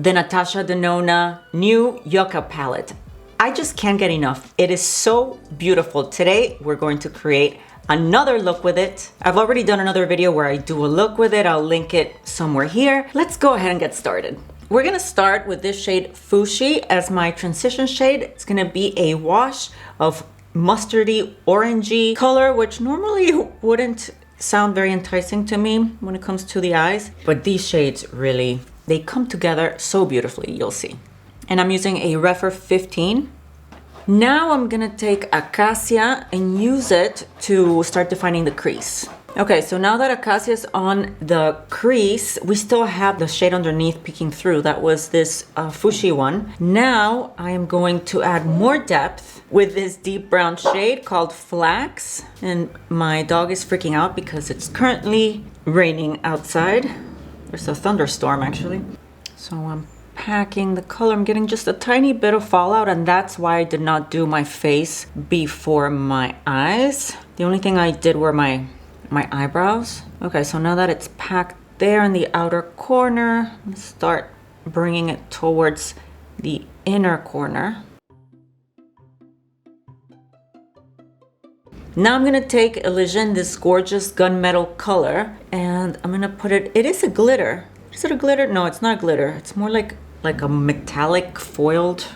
the Natasha Denona Yucca palette. I just can't get enough. It is so beautiful. Today, we're going to create another look with it. I've already done another video where I do a look with it. I'll link it somewhere here. Let's go ahead and get started. We're gonna start with this shade Fuchsia as my transition shade. It's gonna be a wash of mustardy orangey color, which normally wouldn't sound very enticing to me when it comes to the eyes, but these shades really, they come together so beautifully, you'll see. And I'm using a Refer 15. Now I'm gonna take Acacia and use it to start defining the crease. Okay, so now that Acacia is on the crease, we still have the shade underneath peeking through. That was this Fuchsia one. Now I am going to add more depth with this deep brown shade called Flax. And my dog is freaking out because it's currently raining outside. There's a thunderstorm actually. So I'm packing the color. I'm getting just a tiny bit of fallout, and that's why I did not do my face before my eyes. The only thing I did were my eyebrows. Okay, so now that it's packed there in the outer corner, let's start bringing it towards the inner corner. Now I'm gonna take Elysian, this gorgeous gunmetal color, and I'm gonna put it, it is a glitter. Is it a glitter? No, it's not a glitter. It's more like a metallic foiled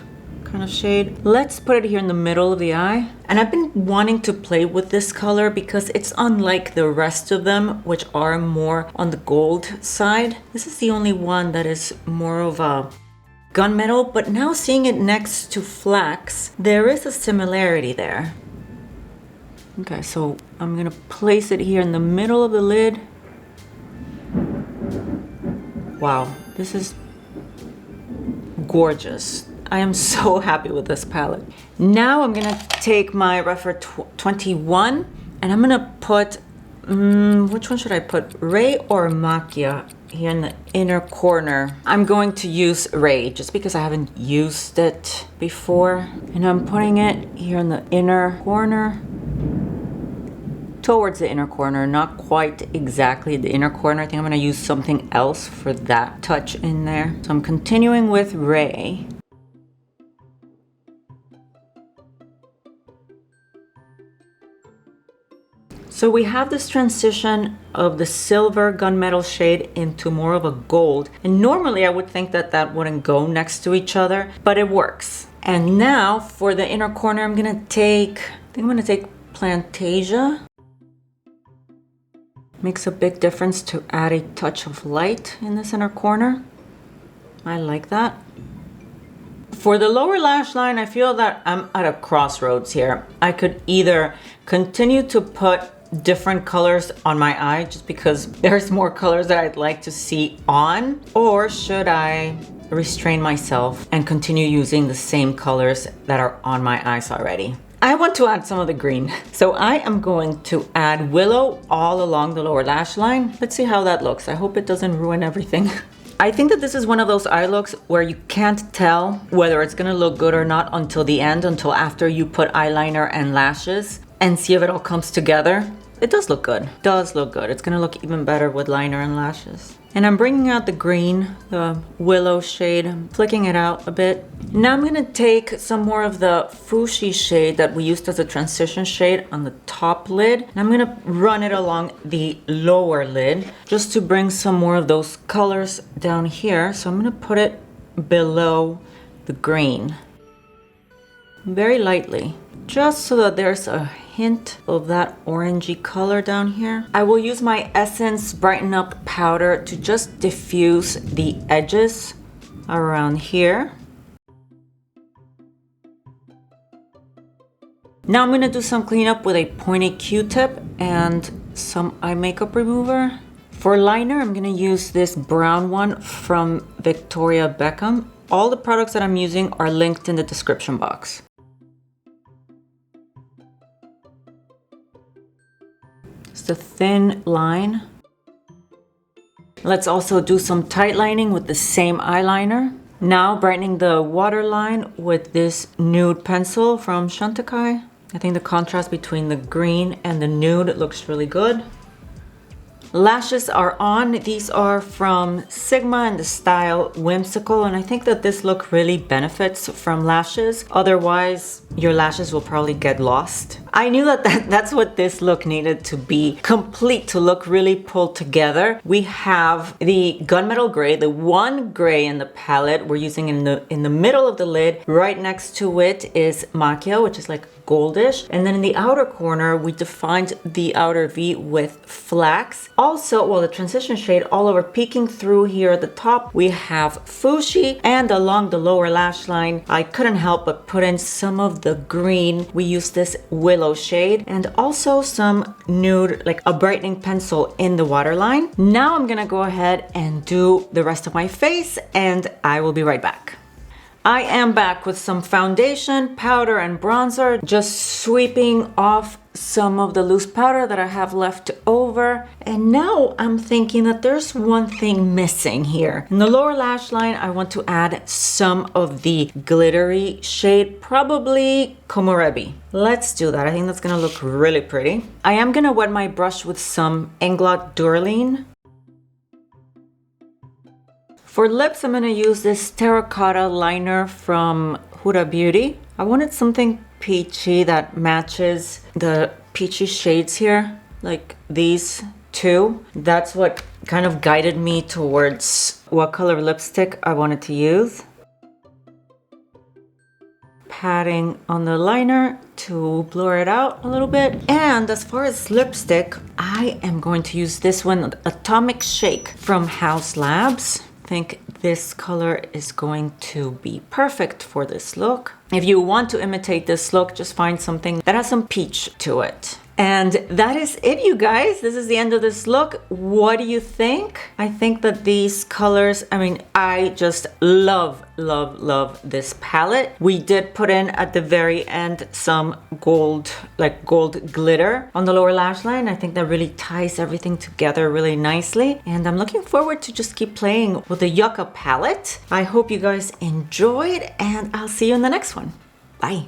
kind of shade. Let's put it here in the middle of the eye. And I've been wanting to play with this color because it's unlike the rest of them, which are more on the gold side. This is the only one that is more of a gunmetal, but now seeing it next to Flax, there is a similarity there. Okay, so I'm gonna place it here in the middle of the lid. Wow, this is gorgeous. I am so happy with this palette. Now I'm gonna take my Refer 21 and I'm gonna put, which one should I put? Ray or Macchia here in the inner corner. I'm going to use Ray just because I haven't used it before. And I'm putting it here in the inner corner. Towards the inner corner, not quite exactly the inner corner. I think I'm gonna use something else for that touch in there. So I'm continuing with Ray. So we have this transition of the silver gunmetal shade into more of a gold. And normally I would think that that wouldn't go next to each other, but it works. And now for the inner corner, I think I'm gonna take Plantasia. Makes a big difference to add a touch of light in this inner corner. I like that. For the lower lash line, I feel that I'm at a crossroads here. I could either continue to put different colors on my eye just because there's more colors that I'd like to see on, or should I restrain myself and continue using the same colors that are on my eyes already? I want to add some of the green. So I am going to add Willow all along the lower lash line. Let's see how that looks. I hope it doesn't ruin everything. I think that this is one of those eye looks where you can't tell whether it's gonna look good or not until the end, until after you put eyeliner and lashes and see if it all comes together. It does look good. It does look good. It's gonna look even better with liner and lashes. And I'm bringing out the green, the Willow shade. I'm flicking it out a bit. Now I'm gonna take some more of the Fuchsia shade that we used as a transition shade on the top lid. And I'm gonna run it along the lower lid just to bring some more of those colors down here. So I'm gonna put it below the green. Very lightly, just so that there's a hint of that orangey color down here. I will use my Essence Brighten Up powder to just diffuse the edges around here. Now I'm gonna do some cleanup with a pointed Q-tip and some eye makeup remover. For liner, I'm gonna use this brown one from Victoria Beckham. All the products that I'm using are linked in the description box. Just a thin line. Let's also do some tight lining with the same eyeliner. Now brightening the waterline with this nude pencil from Chantecaille. I think the contrast between the green and the nude looks really good. Lashes are on. These are from Sigma in the style Whimsical, and I think that this look really benefits from lashes. Otherwise, your lashes will probably get lost. I knew that's what this look needed to be complete, to look really pulled together. We have the gunmetal gray, the one gray in the palette we're using in the middle of the lid. Right next to it is Macchia, which is like goldish. And then in the outer corner, we defined the outer V with Flax. Also, well, the transition shade all over peeking through here at the top, we have Fuchsia. And along the lower lash line, I couldn't help but put in some of the green. We used this Willow shade and also some nude, like a brightening pencil in the waterline. Now I'm gonna go ahead and do the rest of my face, and I will be right back. I am back with some foundation, powder, and bronzer, just sweeping off some of the loose powder that I have left over. And now I'm thinking that there's one thing missing here. In the lower lash line, I want to add some of the glittery shade, probably Komorebi. Let's do that. I think that's gonna look really pretty. I am gonna wet my brush with some Inglot Durline. For lips, I'm gonna use this terracotta liner from Huda Beauty. I wanted something peachy that matches the peachy shades here, like these two. That's what kind of guided me towards what color lipstick I wanted to use. Patting on the liner to blur it out a little bit. And as far as lipstick, I am going to use this one, Atomic Shake from House Labs. I think this color is going to be perfect for this look. If you want to imitate this look, just find something that has some peach to it. And that is it, you guys. This is the end of this look. What do you think? I think that these colors, I mean, I just love this palette. We did put in at the very end some gold, like gold glitter on the lower lash line. I think that really ties everything together really nicely. And I'm looking forward to just keep playing with the Yucca palette. I hope you guys enjoyed, and I'll see you in the next one. Bye.